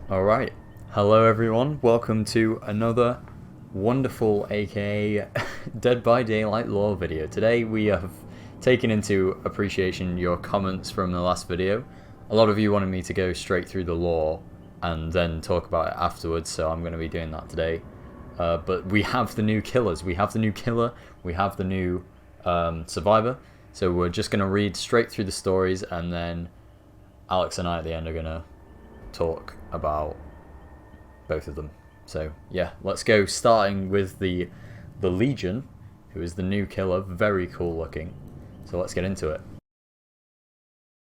Alright, hello everyone, welcome to another wonderful aka Dead by Daylight lore video. Today we have taken into appreciation your comments from the last video. A lot of you wanted me to go straight through the lore and then talk about it afterwards, so I'm going to be doing that today. But we have the new killers, we have the new killer, we have the new survivor, so we're just going to read straight through the stories and then Alex and I at the end are going to talk about both of them. So yeah, let's go, starting with the Legion, who is the new killer. Very cool looking, so let's get into it.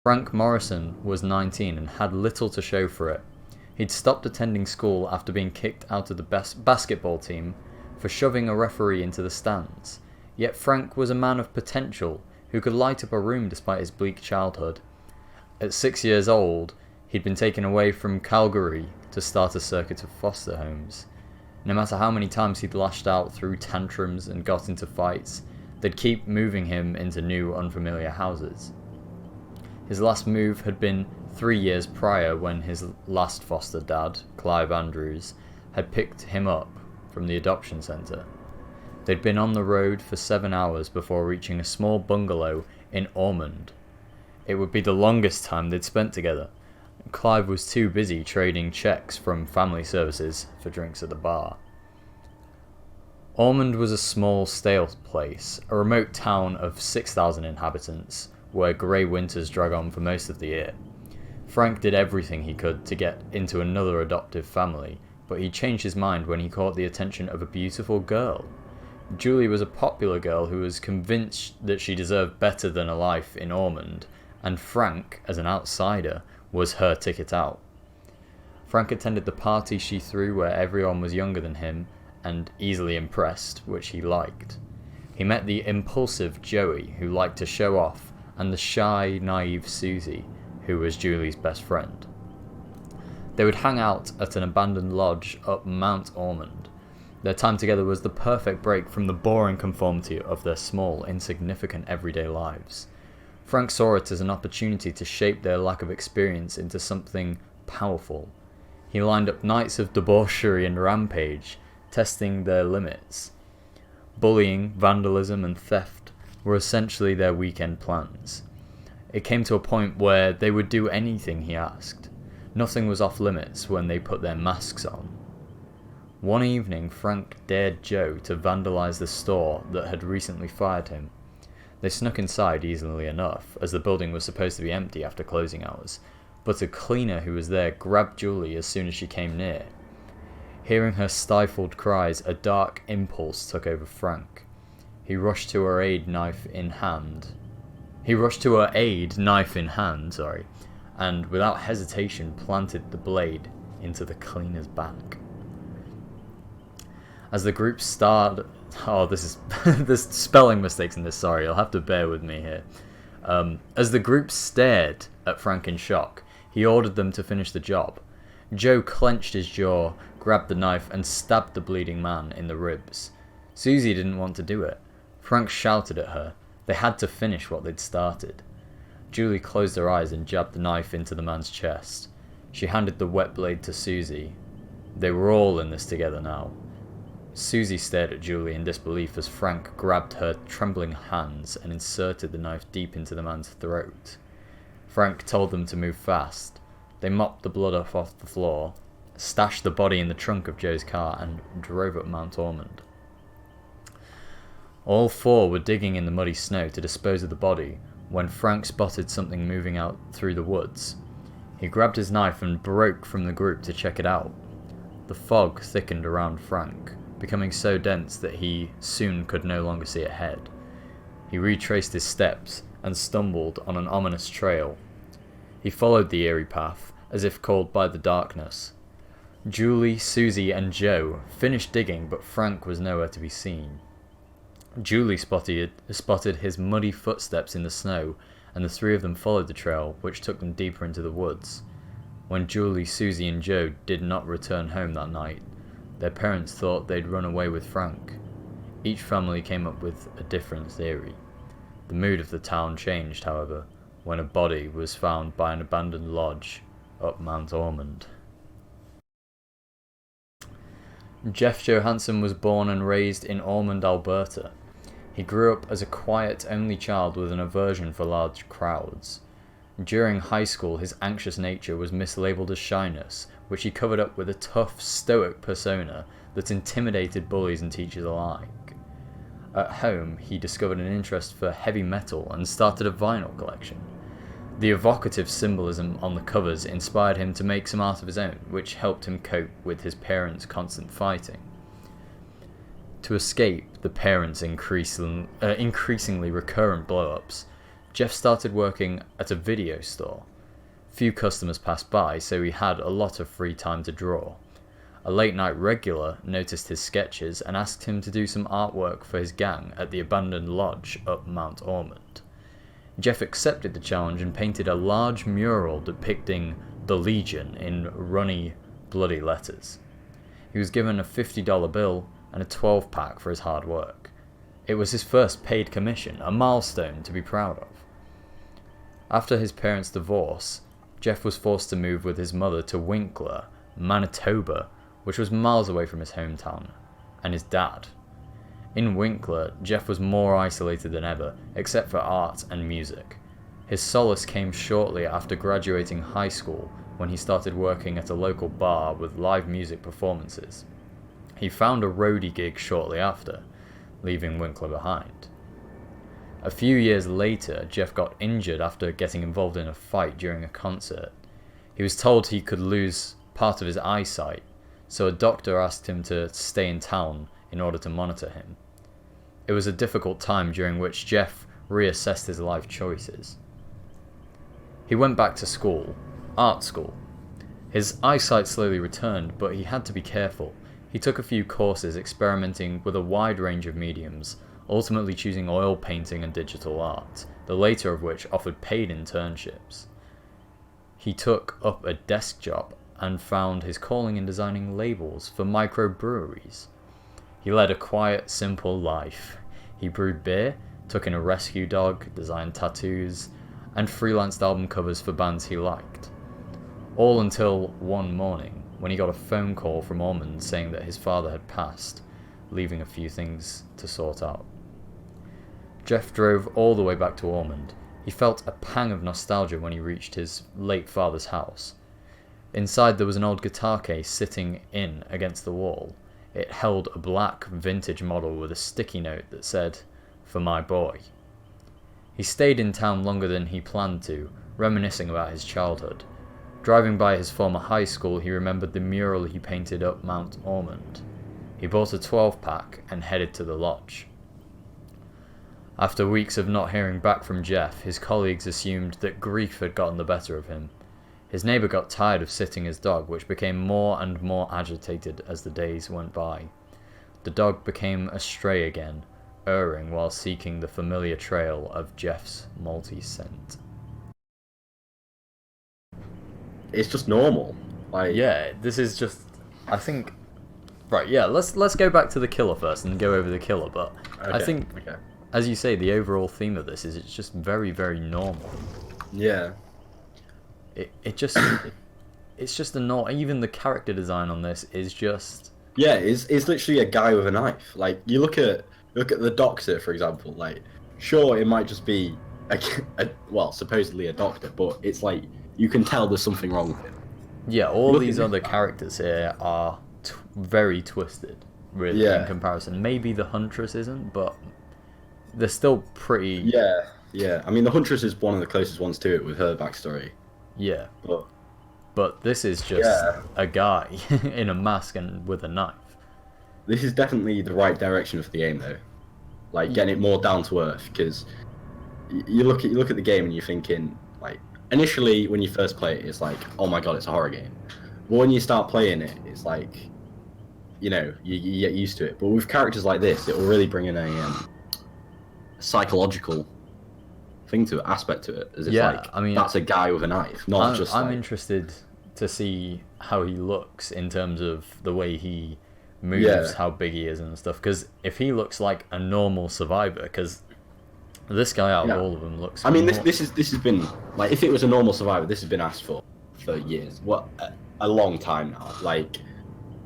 Frank Morrison was 19 and had little to show for it. He'd stopped attending school after being kicked out of the basketball team for shoving a referee into the stands. Yet Frank was a man of potential who could light up a room despite his bleak childhood. At 6 years old, he'd been taken away from Calgary to start a circuit of foster homes. No matter how many times he'd lashed out, threw tantrums and got into fights, they'd keep moving him into new, unfamiliar houses. His last move had been 3 years prior, when his last foster dad, Clive Andrews, had picked him up from the adoption centre. They'd been on the road for 7 hours before reaching a small bungalow in Ormond. It would be the longest time they'd spent together. Clive was too busy trading checks from family services for drinks at the bar. Ormond was a small, stale place, a remote town of 6,000 inhabitants, where grey winters drag on for most of the year. Frank did everything he could to get into another adoptive family, but he changed his mind when he caught the attention of a beautiful girl. Julie was a popular girl who was convinced that she deserved better than a life in Ormond, and Frank, as an outsider, was her ticket out. Frank attended the party she threw where everyone was younger than him and easily impressed, which he liked. He met the impulsive Joey, who liked to show off, and the shy, naive Susie, who was Julie's best friend. They would hang out at an abandoned lodge up Mount Ormond. Their time together was the perfect break from the boring conformity of their small, insignificant everyday lives. Frank saw it as an opportunity to shape their lack of experience into something powerful. He lined up nights of debauchery and rampage, testing their limits. Bullying, vandalism, and theft were essentially their weekend plans. It came to a point where they would do anything he asked. Nothing was off limits when they put their masks on. One evening, Frank dared Joe to vandalize the store that had recently fired him. They snuck inside easily enough, as the building was supposed to be empty after closing hours, but a cleaner who was there grabbed Julie as soon as she came near. Hearing her stifled cries, a dark impulse took over Frank. He rushed to her aid, knife in hand, and without hesitation planted the blade into the cleaner's back. As the group started... Oh, there's spelling mistakes in this, sorry, you'll have to bear with me here. As the group stared at Frank in shock, he ordered them to finish the job. Joe clenched his jaw, grabbed the knife, and stabbed the bleeding man in the ribs. Susie didn't want to do it. Frank shouted at her. They had to finish what they'd started. Julie closed her eyes and jabbed the knife into the man's chest. She handed the wet blade to Susie. They were all in this together now. Susie stared at Julie in disbelief as Frank grabbed her trembling hands and inserted the knife deep into the man's throat. Frank told them to move fast. They mopped the blood off the floor, stashed the body in the trunk of Joe's car, and drove up Mount Ormond. All four were digging in the muddy snow to dispose of the body when Frank spotted something moving out through the woods. He grabbed his knife and broke from the group to check it out. The fog thickened around Frank, becoming so dense that he soon could no longer see ahead. He retraced his steps and stumbled on an ominous trail. He followed the eerie path, as if called by the darkness. Julie, Susie, and Joe finished digging, but Frank was nowhere to be seen. Julie spotted his muddy footsteps in the snow, and the three of them followed the trail, which took them deeper into the woods. When Julie, Susie, and Joe did not return home that night, their parents thought they'd run away with Frank. Each family came up with a different theory. The mood of the town changed, however, when a body was found by an abandoned lodge up Mount Ormond. Jeff Johansen was born and raised in Ormond, Alberta. He grew up as a quiet, only child with an aversion for large crowds. During high school, his anxious nature was mislabeled as shyness, which he covered up with a tough, stoic persona that intimidated bullies and teachers alike. At home, he discovered an interest for heavy metal and started a vinyl collection. The evocative symbolism on the covers inspired him to make some art of his own, which helped him cope with his parents' constant fighting. To escape the parents' increasingly recurrent blow-ups, Jeff started working at a video store. Few customers passed by, so he had a lot of free time to draw. A late-night regular noticed his sketches and asked him to do some artwork for his gang at the abandoned lodge up Mount Ormond. Jeff accepted the challenge and painted a large mural depicting the Legion in runny, bloody letters. He was given a $50 bill and a 12-pack for his hard work. It was his first paid commission, a milestone to be proud of. After his parents' divorce, Jeff was forced to move with his mother to Winkler, Manitoba, which was miles away from his hometown, and his dad. In Winkler, Jeff was more isolated than ever, except for art and music. His solace came shortly after graduating high school, when he started working at a local bar with live music performances. He found a roadie gig shortly after, leaving Winkler behind. A few years later, Jeff got injured after getting involved in a fight during a concert. He was told he could lose part of his eyesight, so a doctor asked him to stay in town in order to monitor him. It was a difficult time during which Jeff reassessed his life choices. He went back to school, art school. His eyesight slowly returned, but he had to be careful. He took a few courses experimenting with a wide range of mediums, ultimately choosing oil painting and digital art, the later of which offered paid internships. He took up a desk job and found his calling in designing labels for microbreweries. He led a quiet, simple life. He brewed beer, took in a rescue dog, designed tattoos, and freelanced album covers for bands he liked. All until one morning, when he got a phone call from Ormond saying that his father had passed, leaving a few things to sort out. Jeff drove all the way back to Ormond. He felt a pang of nostalgia when he reached his late father's house. Inside there was an old guitar case sitting in against the wall. It held a black vintage model with a sticky note that said, "For my boy." He stayed in town longer than he planned to, reminiscing about his childhood. Driving by his former high school, he remembered the mural he painted up Mount Ormond. He bought a 12-pack and headed to the lodge. After weeks of not hearing back from Jeff, his colleagues assumed that grief had gotten the better of him. His neighbour got tired of sitting his dog, which became more and more agitated as the days went by. The dog became astray again, erring while seeking the familiar trail of Jeff's malty scent. It's just normal. Yeah, this is just... I think... Right, yeah, let's go back to the killer first and go over the killer, but Okay, I think, okay. as you say, the overall theme of this is it's just very, very normal. Yeah. It's just a not even the character design on this is just Yeah, it's literally a guy with a knife. Like, you look at the doctor, for example. Like, sure, it might just be well, supposedly a doctor, but it's like you can tell there's something wrong with him. yeah, all these other characters here are very twisted, really, in comparison. Maybe the Huntress isn't, but they're still pretty. Yeah. I mean, the Huntress is one of the closest ones to it with her backstory. Yeah, But but this is just a guy in a mask and with a knife. this is definitely the right direction for the game, though. Like, getting it more down to earth, because you look at the game and you're thinking, like, initially when you first play it, it's like, oh my god, it's a horror game. But when you start playing it, it's like, you know, you get used to it. But with characters like this, it will really bring in a psychological thing to it, aspect to it, as if I mean, that's a guy with a knife, not just. I'm interested to see how he looks in terms of the way he moves, how big he is and stuff. Because if he looks like a normal survivor, because this guy out of all of them looks. I mean, this has been like, if it was a normal survivor, this has been asked for years. A long time now. Like,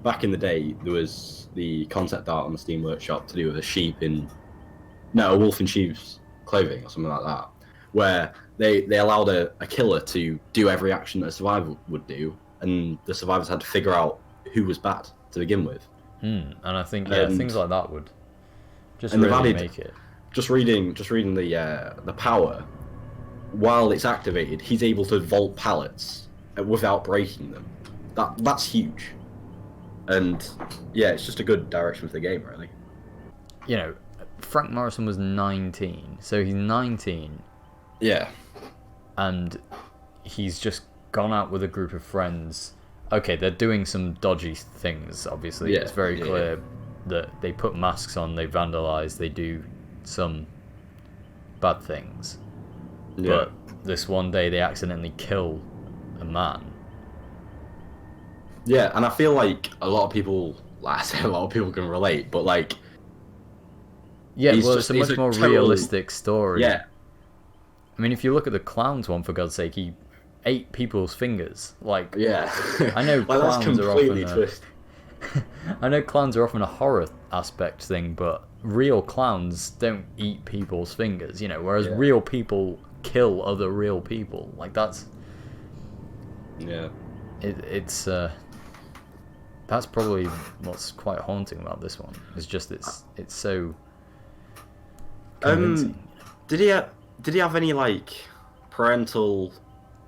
back in the day, there was the concept art on the Steam Workshop to do with a wolf in sheep's clothing or something like that, where they allowed a killer to do every action that a survivor would do, and the survivors had to figure out who was bad to begin with. And I think things like that would just and really make it. Just reading the power, while it's activated, he's able to vault pallets without breaking them. That's huge. And yeah, it's just a good direction for the game, really. You know, Frank Morrison was 19, so he's 19. Yeah. And he's just gone out with a group of friends. Okay, they're doing some dodgy things, obviously. Yeah, it's very clear that they put masks on, they vandalize, they do some bad things. Yeah. But this one day they accidentally kill a man. Yeah, and I feel like a lot of people, like I say, a lot of people can relate, but like... Yeah, well, it's a much more realistic story. Yeah. I mean, if you look at the clowns one, for God's sake, he ate people's fingers. Like, yeah. I know like, clowns that's completely are often twisted. I know clowns are often a horror aspect thing, but real clowns don't eat people's fingers, you know, whereas real people kill other real people. Like, that's... Yeah. It's that's probably what's quite haunting about this one. It's just it's so convincing. Did he have any like parental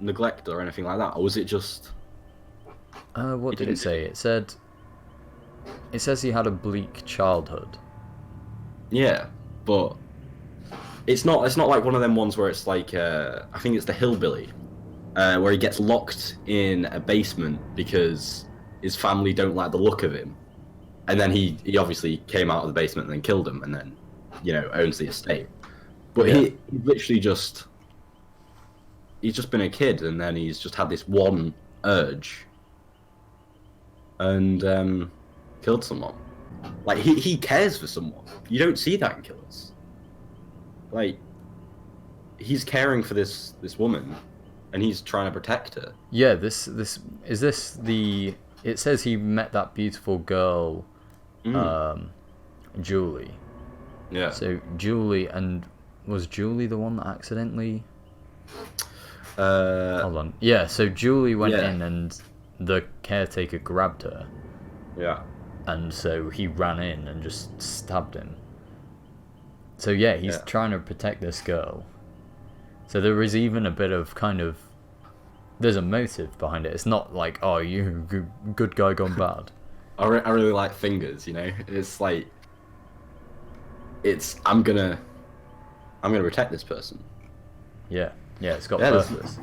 neglect or anything like that, or was it just? What did it say? It says he had a bleak childhood. Yeah, but it's not like one of them ones where it's like I think it's the hillbilly, where he gets locked in a basement because his family don't like the look of him, and then he obviously came out of the basement and then killed him, and then owns the estate. But he literally he's just been a kid, and then he's just had this one urge and killed someone. Like he cares for someone. You don't see that in killers. Like he's caring for this woman, and he's trying to protect her. Yeah, this is this the. It says he met that beautiful girl, Julie. Yeah. So Julie, and was Julie the one that accidentally? Hold on. Yeah. So Julie went in, and the caretaker grabbed her. Yeah. And so he ran in and just stabbed him. So yeah, he's trying to protect this girl. So there is even a bit of kind of... There's a motive behind it. It's not like, oh, you good guy gone bad. I really like Fingers, It's like... I'm gonna protect this person. Yeah, it's got purpose.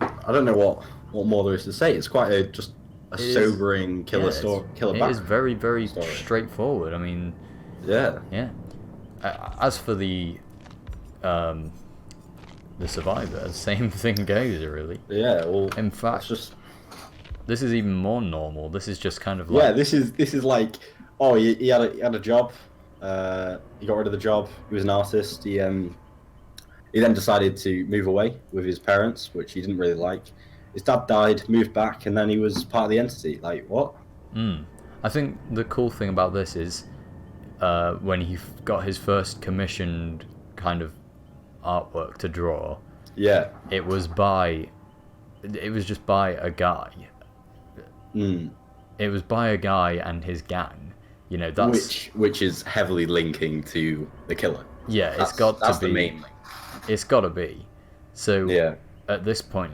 I don't know what more there is to say. It's quite a sobering killer story. It is very, very straightforward. I mean... Yeah. Yeah. As for the survivor, same thing goes, really. Yeah, well... In fact, this is even more normal. This is just kind of like... Yeah, this is like... Oh, he had a job. He got rid of the job. He was an artist. He then decided to move away with his parents, which he didn't really like. His dad died, moved back, and then he was part of the entity. Like, what? I think the cool thing about this is when he got his first commissioned kind of artwork to draw. Yeah. It was just by a guy. It was by a guy and his gang. That's which is heavily linking to the killer. Yeah, that's the main link. It's got to be. So at this point,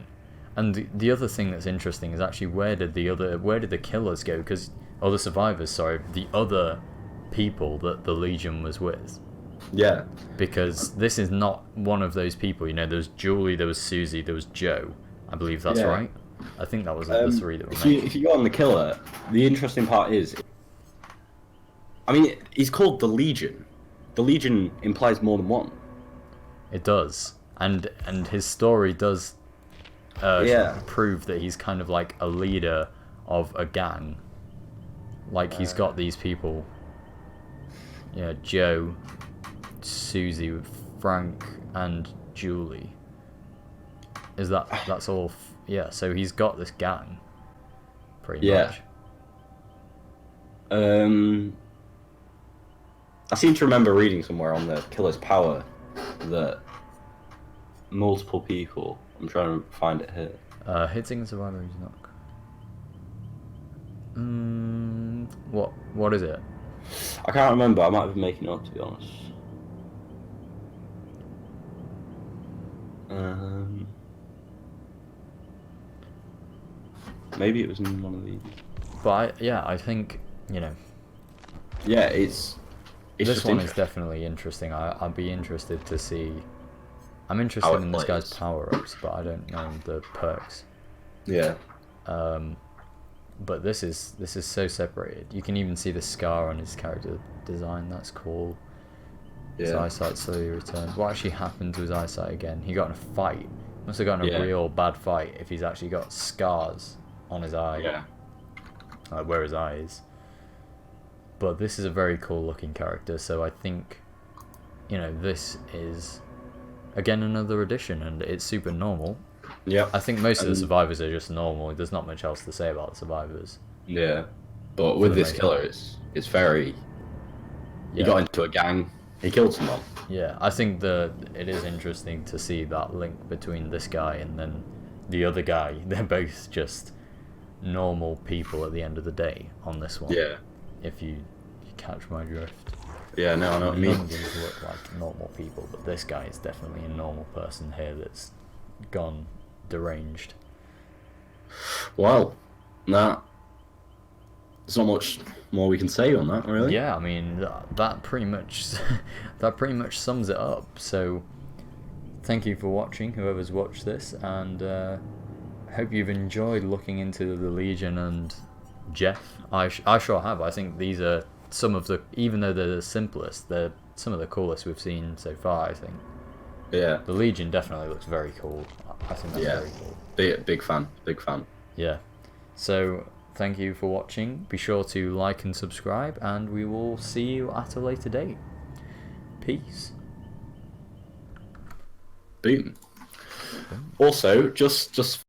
and the other thing that's interesting is actually where did the killers go? The survivors, sorry, the other people that the Legion was with. Yeah. Because this is not one of those people. There was Julie, there was Susie, there was Joe. I believe that's right. I think that was the three that were if you go on the killer, the interesting part is, I mean, he's called the Legion. The Legion implies more than one. It does, and his story does prove that he's kind of like a leader of a gang. Like he's got these people. Yeah, Joe, Susie, Frank, and Julie. That's all? Yeah. So he's got this gang. Pretty much. Um, I seem to remember reading somewhere on the killer's power that multiple people. I'm trying to find it here. Hitting a survivor is not. What is it? I can't remember. I might have been making it up, to be honest. Maybe it was in one of these. But I think Yeah, it's this just one is definitely interesting. I'd be interested to see. I'm interested in this guy's power-ups, but I don't know the perks. Yeah. But this is so separated. You can even see the scar on his character design. That's cool. Yeah. His eyesight slowly returned. What actually happened to his eyesight again? He got in a fight. Must have gotten a real bad fight if he's actually got scars on his eye. Yeah. Like where his eye is. But this is a very cool looking character, so I think this is again another addition, and it's super normal. Yeah. I think most of the survivors are just normal. There's not much else to say about the survivors. Yeah. But with this killer, it's very. He got into a gang. He killed someone. Yeah, I think it is interesting to see that link between this guy and then the other guy. They're both just normal people at the end of the day on this one. Yeah. If you catch my drift. Yeah, no, I know what you mean. None of these look like normal people, but this guy is definitely a normal person here that's gone deranged. Well, there's not much more we can say on that, really. Yeah, I mean that pretty much sums it up. So, thank you for watching, whoever's watched this, and hope you've enjoyed looking into the Legion and Jeff. I sure have. I think these are some of the, even though they're the simplest, they're some of the coolest we've seen so far. I think. Yeah. The Legion definitely looks very cool. I think that's very cool. Big fan. Yeah. So, thank you for watching. Be sure to like and subscribe, and we will see you at a later date. Peace. Boom. Also, just